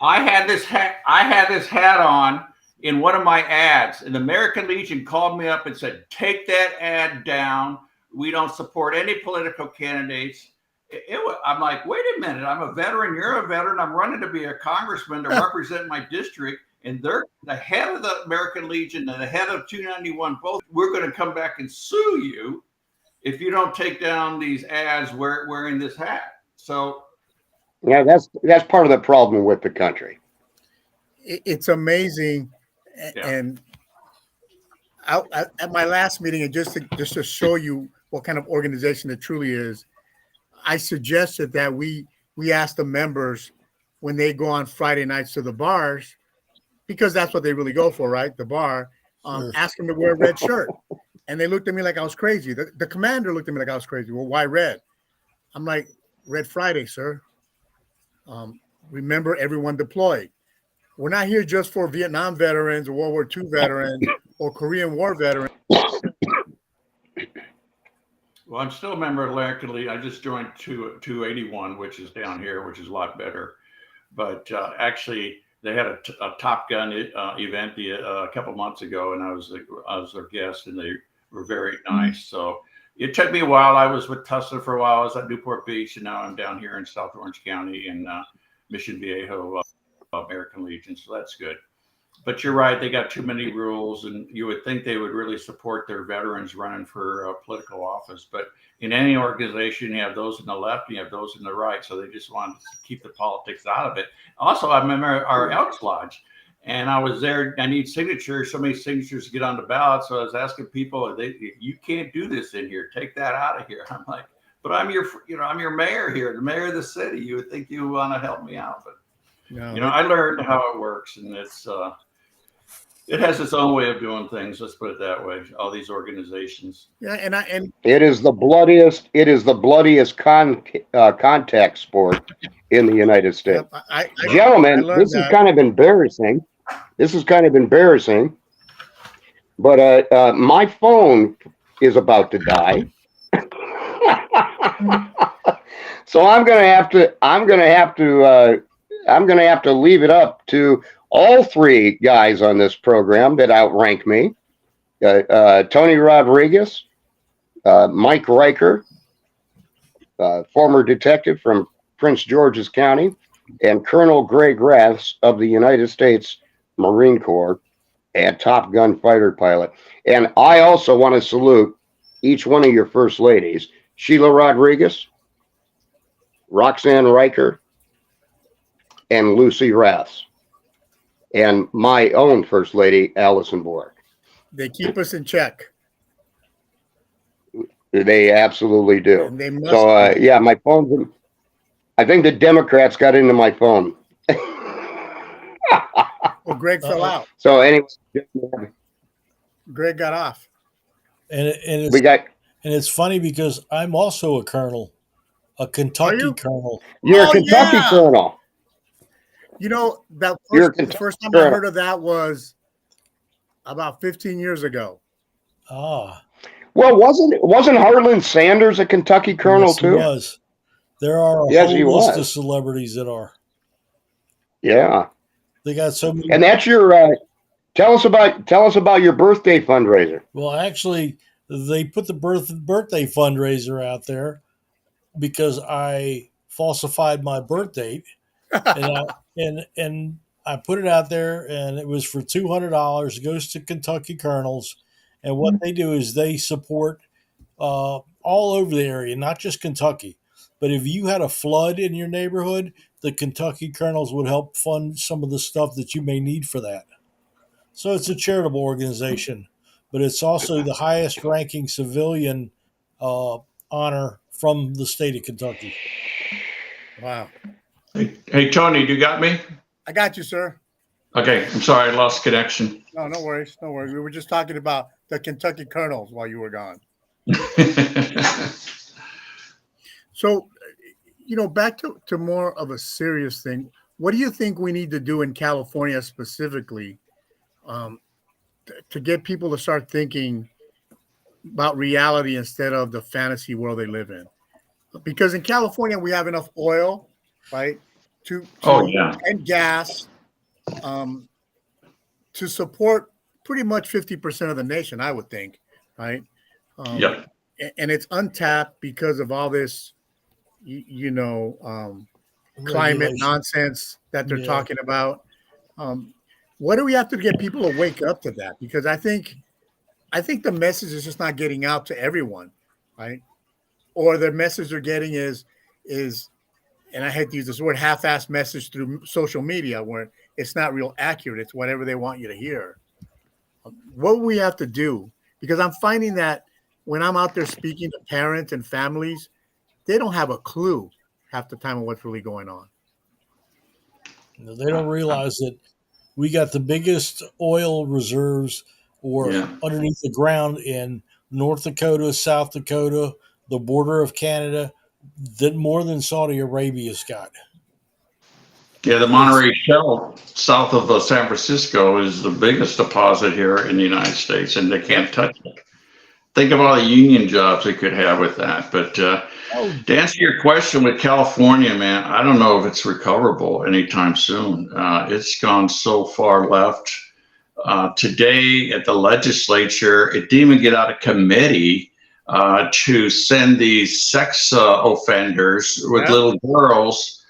I had this hat on in one of my ads, and the American Legion called me up and said, take that ad down. We don't support any political candidates. I'm like, wait a minute. I'm a veteran. You're a veteran. I'm running to be a congressman to represent my district. And they're the head of the American Legion and the head of 291. Both, we're going to come back and sue you if you don't take down these ads wearing this hat. So, yeah, that's part of the problem with the country. It's amazing, and at my last meeting, and just to show you what kind of organization it truly is, I suggested that we ask the members when they go on Friday nights to the bars, because that's what they really go for, right? The bar. Sure. Ask them to wear a red shirt, and they looked at me like I was crazy. The commander looked at me like I was crazy. Well, why red? I'm like, Red Friday, sir. Remember, everyone deployed. We're not here just for Vietnam veterans or World War II veterans or Korean War veterans. Well, I'm still a member of American Legion. I just joined 281, which is down here, which is a lot better. But actually, they had a Top Gun event a couple months ago, and I was their guest, and they were very nice. So it took me a while. I was with Tussler for a while. I was at Newport Beach, and now I'm down here in South Orange County in Mission Viejo, American Legion. So that's good. But you're right. They got too many rules, and you would think they would really support their veterans running for political office. But in any organization, you have those in the left and you have those in the right. So they just want to keep the politics out of it. Also, I remember our Elks Lodge, and I was there. I need signatures, so many signatures to get on the ballot. So I was asking people, you can't do this in here. Take that out of here. I'm like, but I'm your mayor here, the mayor of the city. You would think you want to help me out, but no. I learned how it works, and it has its own way of doing things. Let's put it that way. All these organizations. Yeah, and it is the bloodiest. It is the bloodiest contact sport in the United States. Gentlemen, this is kind of embarrassing. But my phone is about to die. So I'm gonna have to leave it up to all three guys on this program that outrank me: Tony Rodriguez, Mike Riker, former detective from Prince George's County, and Colonel Greg Raths of the United States Marine Corps and Top Gun fighter pilot. And I also want to salute each one of your first ladies: Sheila Rodriguez, Roxanne Riker, and Lucy Raths, and my own first lady, Allison Bork. They keep us in check. They absolutely do. And they must yeah, my phone's. I think the Democrats got into my phone. Well, Greg fell out. So anyway, Greg got off. And it's funny because I'm also a colonel, a Kentucky colonel. You're a Kentucky colonel. The first time I heard of that was about 15 years ago. Ah. Well, wasn't Harlan Sanders a Kentucky colonel too? He was. There are a whole list of celebrities that are. Yeah. They got so many. And that's your tell us about your birthday fundraiser. Well, actually, they put the birthday fundraiser out there because I falsified my birth date. And I put it out there, and it was for $200. It goes to Kentucky Colonels, and what they do is they support all over the area, not just Kentucky. But if you had a flood in your neighborhood, the Kentucky Colonels would help fund some of the stuff that you may need for that. So it's a charitable organization, but it's also the highest ranking civilian honor from the state of Kentucky. Wow. Hey, Tony, do you got me? I got you, sir. Okay, I'm sorry, I lost connection. No, no worries. No worries. We were just talking about the Kentucky Colonels while you were gone. So, back to more of a serious thing. What do you think we need to do in California specifically to get people to start thinking about reality instead of the fantasy world they live in? Because in California, we have enough oil, right, and gas to support pretty much 50% of the nation, I would think, right? Yep. And it's untapped because of all this, climate nonsense that they're talking about. What do we have to get people to wake up to that? Because I think the message is just not getting out to everyone, right? Or the message they're getting is, and I hate to use this word, half-assed message through social media where it's not real accurate. It's whatever they want you to hear. What we have to do, because I'm finding that when I'm out there speaking to parents and families, they don't have a clue half the time of what's really going on. They don't realize that we got the biggest oil reserves underneath the ground in North Dakota, South Dakota, the border of Canada, that more than Saudi Arabia's got. Yeah, the Monterey Shell south of San Francisco is the biggest deposit here in the United States, and they can't touch it. Think of all the union jobs they could have with that. But to answer your question with California, man, I don't know if it's recoverable anytime soon. It's gone so far left. Today at the legislature, it didn't even get out of committee to send these sex offenders with little girls,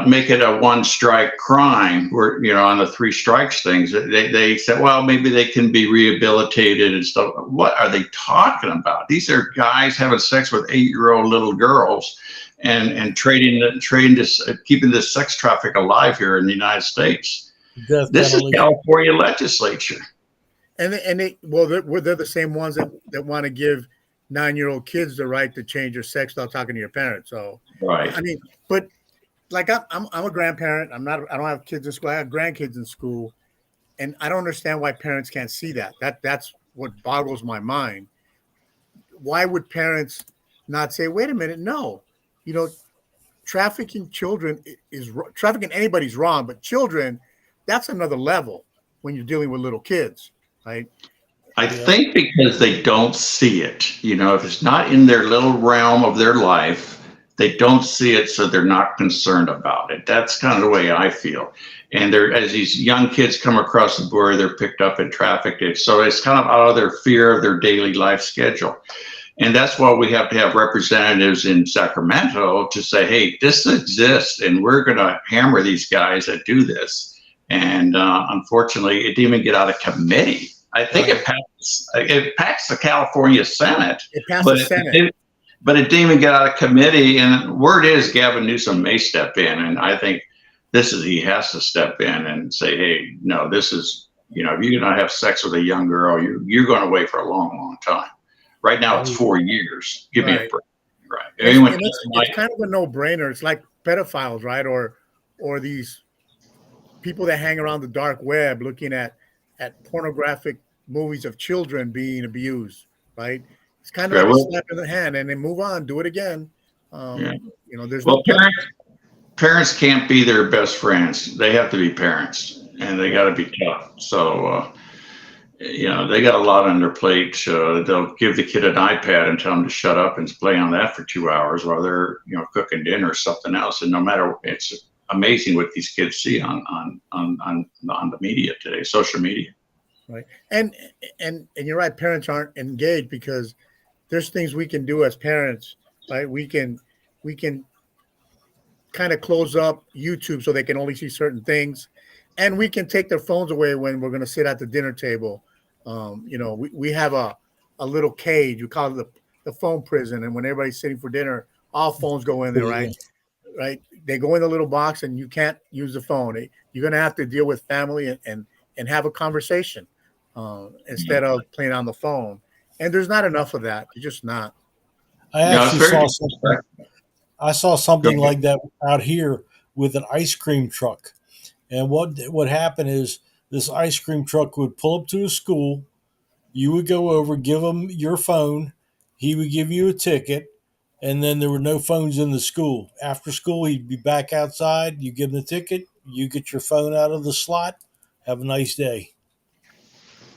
make it a one strike crime. Where, on the 3 strikes things, they said, well, maybe they can be rehabilitated and stuff. What are they talking about? These are guys having sex with 8-year-old little girls and keeping this sex traffic alive here in the United States. This is California legislature. And they're the same ones that want to give 9-year-old kids the right to change their sex without talking to your parents. So, right. I mean, but like I'm a grandparent. I don't have kids in school. I have grandkids in school, and I don't understand why parents can't see that. That's what boggles my mind. Why would parents not say, "Wait a minute, no, trafficking children is trafficking anybody's wrong, but children, that's another level when you're dealing with little kids, right?" I think because they don't see it. If it's not in their little realm of their life, they don't see it, so they're not concerned about it. That's kind of the way I feel. And as these young kids come across the border, they're picked up and trafficked. So it's kind of out of their fear of their daily life schedule. And that's why we have to have representatives in Sacramento to say, hey, this exists, and we're going to hammer these guys that do this. And unfortunately, it didn't even get out of committee. I think it passed the California Senate. It passed the Senate. But it didn't even get out of committee, and word is Gavin Newsom may step in, and I think he has to step in and say, hey, no, this is, if you're going to have sex with a young girl, you're going to wait for a long, long time. Right now it's 4 years. Give me a break. Right. It's kind of a no-brainer. It's like pedophiles, right? Or these people that hang around the dark web looking at pornographic movies of children being abused, right? It's kind of like a slap in the hand, and then move on, do it again. There's parents can't be their best friends. They have to be parents, and they got to be tough. So, they got a lot on their plate. They'll give the kid an iPad and tell them to shut up and play on that for 2 hours while they're, cooking dinner or something else. And no matter, it's amazing what these kids see on the media today, social media. Right, and you're right. Parents aren't engaged because there's things we can do as parents, right? We can kind of close up YouTube so they can only see certain things. and we can take their phones away when we're going to sit at the dinner table. We have a little cage. We call it the phone prison. And when everybody's sitting for dinner, all phones go in there, right? Right. They go in the little box and you can't use the phone. You're going to have to deal with family and have a conversation instead of playing on the phone. And there's not enough of that. There's just not. I saw something like that out here with an ice cream truck. And what happened is this ice cream truck would pull up to a school. You would go over, give him your phone. He would give you a ticket. And then there were no phones in the school. After school, he'd be back outside. You give him the ticket. You get your phone out of the slot. Have a nice day.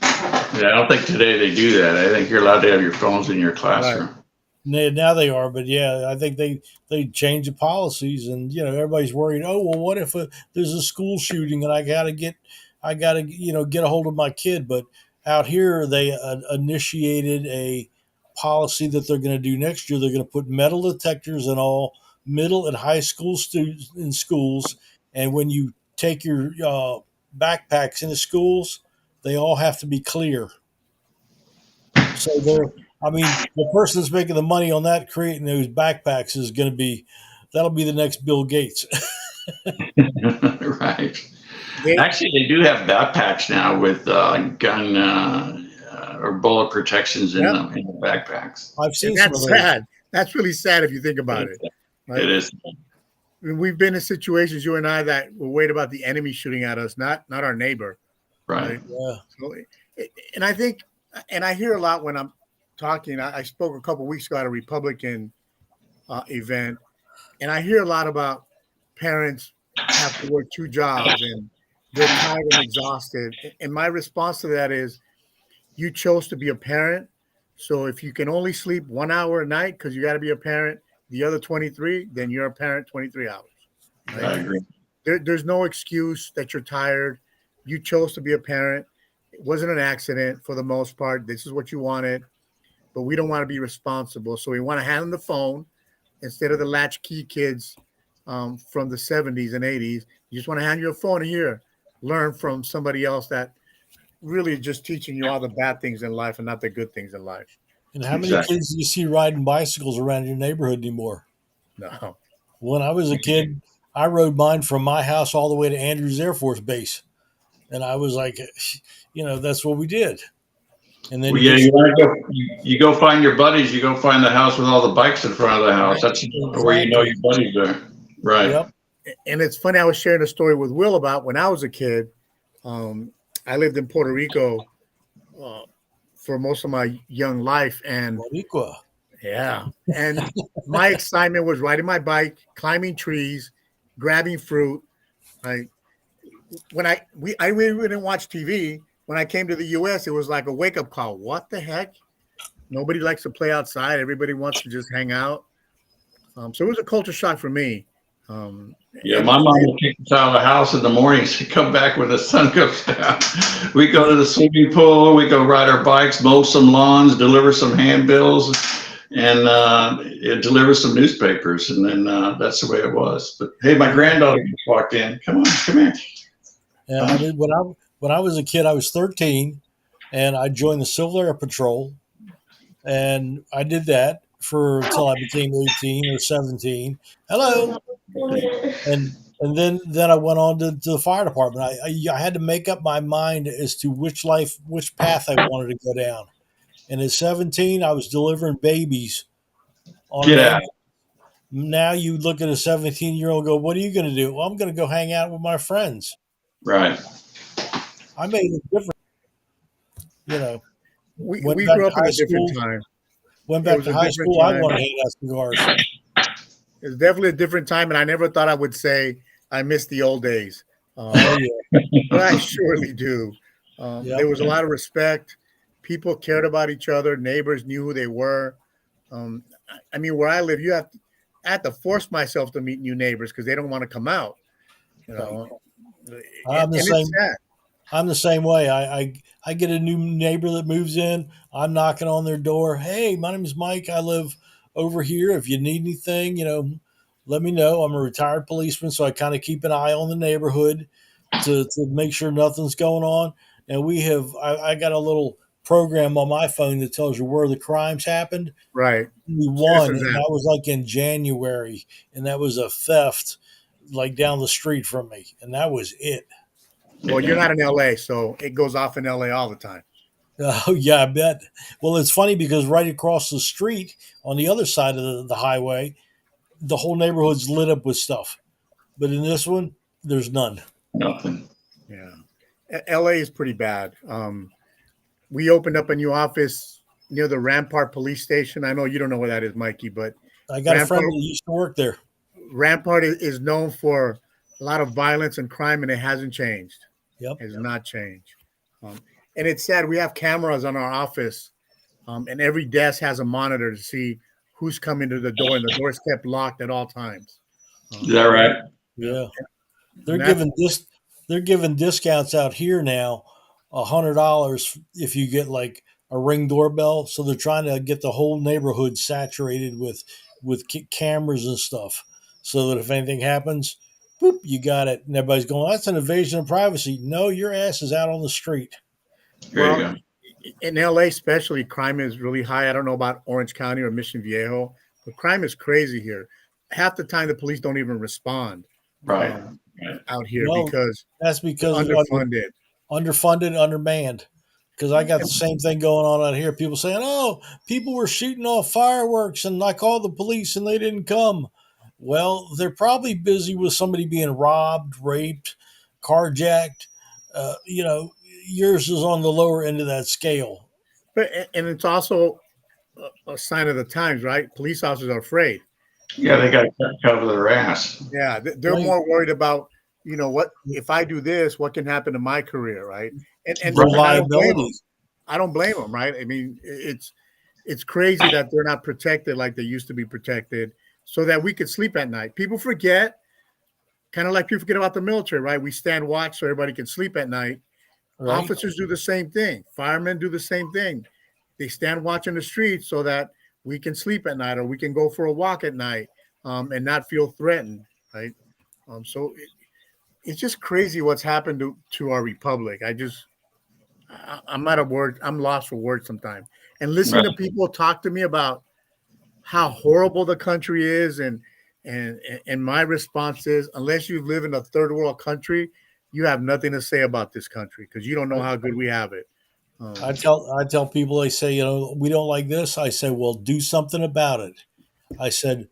Yeah, I don't think today they do that. I think you're allowed to have your phones in your classroom. Right. Now they are, but yeah, I think they change the policies, and everybody's worried. Oh well, what if there's a school shooting and I gotta get a hold of my kid? But out here they initiated a policy that they're going to do next year. They're going to put metal detectors in all middle and high school students in schools, and when you take your backpacks into schools, they all have to be clear. So the person that's making the money on that creating those backpacks is going to that'll be the next Bill Gates. Right. Actually, they do have backpacks now with gun or bullet protections in the backpacks. I've seen some of those. Sad. That's really sad if you think about it. Right? It is. I mean, we've been in situations, you and I, that we're worried about the enemy shooting at us, not our neighbor. Right. Yeah. So, and I think, and I hear a lot when I'm talking. I spoke a couple of weeks ago at a Republican event, and I hear a lot about parents have to work 2 jobs and they're tired and exhausted. And my response to that is, you chose to be a parent. So if you can only sleep 1 hour a night because you got to be a parent, the other 23, then you're a parent 23 hours. Right? I agree. There's no excuse that you're tired. You chose to be a parent. It wasn't an accident for the most part. This is what you wanted, but we don't want to be responsible. So we want to hand them the phone instead of the latchkey kids from the 70s and 80s. You just want to hand you a phone and here, learn from somebody else that really just teaching you all the bad things in life and not the good things in life. And how many kids do you see riding bicycles around your neighborhood anymore? No. When I was a kid, I rode mine from my house all the way to Andrews Air Force Base. And I was like, that's what we did. And then you go find your buddies. You go find the house with all the bikes in front of the house. That's where your buddies are. Right. Yep. And it's funny. I was sharing a story with Will about when I was a kid. I lived in Puerto Rico for most of my young life, and and my excitement was riding my bike, climbing trees, grabbing fruit. We didn't watch TV. When I came to the U.S., it was like a wake up call. What the heck? Nobody likes to play outside. Everybody wants to just hang out. So it was a culture shock for me. My mom would kick us out of the house in the morning. She'd come back when the sun goes down. We go to the swimming pool. We go ride our bikes, mow some lawns, deliver some handbills, and deliver some newspapers. And then that's the way it was. But hey, my granddaughter just walked in. Come here. Yeah, I mean, when I was a kid, I was 13, and I joined the Civil Air Patrol, and I did that until I became 18 or 17. Hello. And then I went on to the fire department. I had to make up my mind as to which path I wanted to go down. And at 17, I was delivering babies. Now you look at a 17-year-old and go, what are you going to do? Well, I'm going to go hang out with my friends. Right. I made a difference. We grew up in a different time. Went back to high school. I want to hand out cigars. It's definitely a different time, and I never thought I would say I miss the old days. But I surely do. There was a lot of respect. People cared about each other. Neighbors knew who they were. I mean, where I live, I had to force myself to meet new neighbors because they don't want to come out. I'm the same way. I get a new neighbor that moves in. I'm knocking on their door. Hey, my name is Mike. I live over here. If you need anything, let me know. I'm a retired policeman, so I kind of keep an eye on the neighborhood. to make sure nothing's going on. And I got a little program on my phone that tells you where the crimes happened. Right. We won, Citizens and app. that was like in January, and that was a theft like down the street from me, and that was it. Well, you're not in LA, so it goes off in LA all the time. Oh yeah, I bet. Well, it's funny because right across the street on the other side of the highway, the whole neighborhood's lit up with stuff. But in this one, there's none. Nothing. Yeah. LA is pretty bad. We opened up a new office near the Rampart police station. I know you don't know where that is, Mikey, but I got a friend Rampart, that used to work there. Rampart is known for a lot of violence and crime, and it hasn't changed. Yep. It has not changed. And it's sad. We have cameras on our office, and every desk has a monitor to see who's coming to the door, and the door's kept locked at all times. Is that right? Yeah. And They're giving discounts out here now, $100 if you get like a Ring doorbell. So they're trying to get the whole neighborhood saturated with cameras and stuff, so that if anything happens, boop, you got it. And everybody's going, "That's an invasion of privacy." No, your ass is out on the street. There you go. in LA, especially, crime is really high. I don't know about Orange County or Mission Viejo, but crime is crazy here. Half the time, the police don't even respond Right. out here No, because That's because they're of underfunded. underfunded, undermanned. Because I got the same thing going on out here. People saying, "Oh, people were shooting off fireworks, and I called the police, and they didn't come." Well, they're probably busy with somebody being robbed, raped, carjacked. Yours is on the lower end of that scale. But and it's also a sign of the times, right? Police officers are afraid. Yeah, they got to cover their ass. Yeah, they're Right. more worried about, what if I do this, what can happen to my career, right? And I don't blame them. Reliability. I don't blame them, right? I mean, it's crazy that they're not protected like they used to be protected, so that we could sleep at night. People forget, kind of like people forget about the military, right? We stand watch so everybody can sleep at night. Right? Officers do the same thing. Firemen do the same thing. They stand watch in the streets so that we can sleep at night or we can go for a walk at night, and not feel threatened, right? So it's just crazy what's happened to our republic. I'm out of words. I'm lost for words sometimes. And listening to people talk to me about how horrible the country is, and my response is, unless you live in a third world country, you have nothing to say about this country because you don't know how good we have it. I tell people, they say, we don't like this. I say, well, do something about it. I said,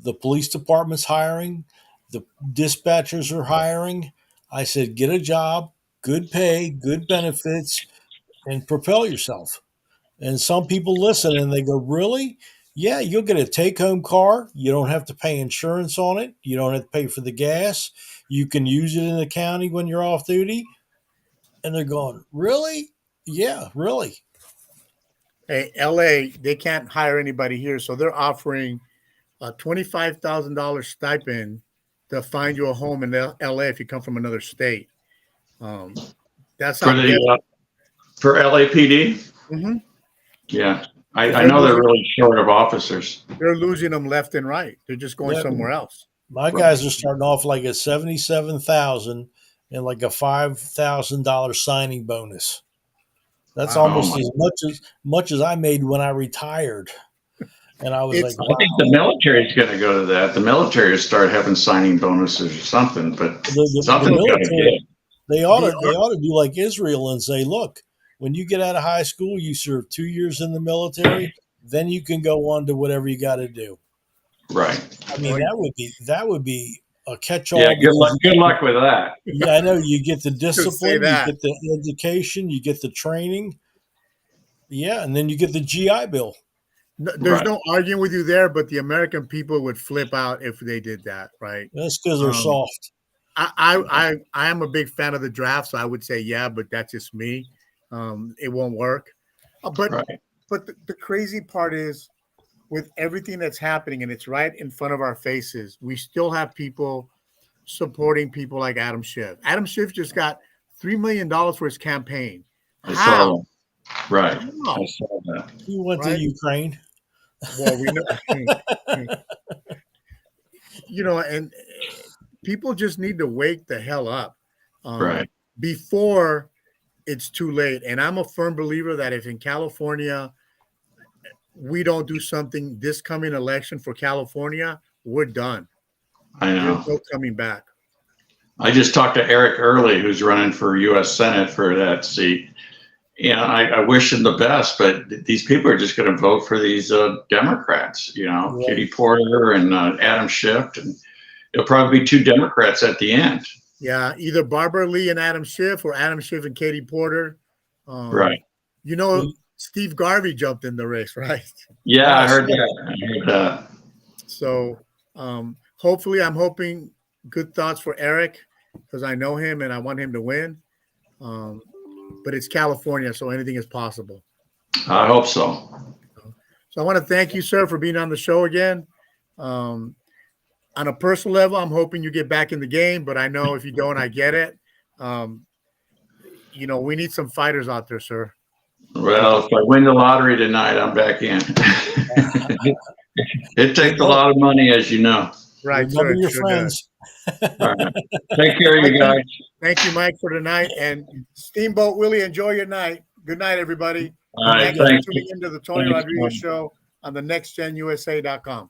the police department's hiring, the dispatchers are hiring. I said, get a job, good pay, good benefits, and propel yourself. And some people listen and they go, really? Yeah, you'll get a take home car. You don't have to pay insurance on it. You don't have to pay for the gas. You can use it in the county when you're off duty. And they're going, really? Yeah, really. Hey, LA, they can't hire anybody here, so they're offering a $25,000 stipend to find you a home in LA if you come from another state. That's For how for LAPD. Mm-hmm. Yeah, I know they're really short of officers. They're losing them left and right. They're just going somewhere else. My guys are starting off like at 77,000 and like a $5,000 signing bonus. That's almost as much as I made when I retired. And I was like, wow. I think the military is going to go to that. The military will start having signing bonuses or something, but something's got to give. They ought to do like Israel and say, look, when you get out of high school, you serve 2 years in the military, then you can go on to whatever you got to do. Right. I mean, that would be a catch-all. Yeah, good luck with that. Yeah, I know. You get the discipline, you get the education, you get the training. Yeah, and then you get the GI Bill. No, there's no arguing with you there, but the American people would flip out if they did that, right? That's because they're soft. I am a big fan of the draft, so I would say yeah, but that's just me. It won't work. But the crazy part is, with everything that's happening and it's right in front of our faces, we still have people supporting people like Adam Schiff. Adam Schiff just got $3 million for his campaign. How? Right. I saw that. He went to Ukraine. Well, we know, and people just need to wake the hell up. Right. before it's too late. And I'm a firm believer that if in California we don't do something this coming election for California, we're done. I There's know. no coming back. I just talked to Eric Early, who's running for U.S. Senate for that seat. And I wish him the best, but these people are just going to vote for these Democrats, Right. Katie Porter and Adam Schiff. And it'll probably be 2 Democrats at the end. Yeah, either Barbara Lee and Adam Schiff or Adam Schiff and Katie Porter. Right. Steve Garvey jumped in the race, right? Yeah, I heard that. So hopefully I'm hoping good thoughts for Eric because I know him and I want him to win. But it's California, so anything is possible. I hope so. So I want to thank you, sir, for being on the show again. On a personal level, I'm hoping you get back in the game, but I know if you don't, I get it. We need some fighters out there, sir. Well, if I win the lottery tonight, I'm back in. It takes a lot of money, as you know. Right, Remember sir. your Sure friends. All right. Take care of you guys. Thank you, Mike, for tonight. And Steamboat Willie, enjoy your night. Good night, everybody. All right. Thank you for Thanks. tuning into the Tony Thanks, Rodriguez Tony. Show on the NextGenUSA.com.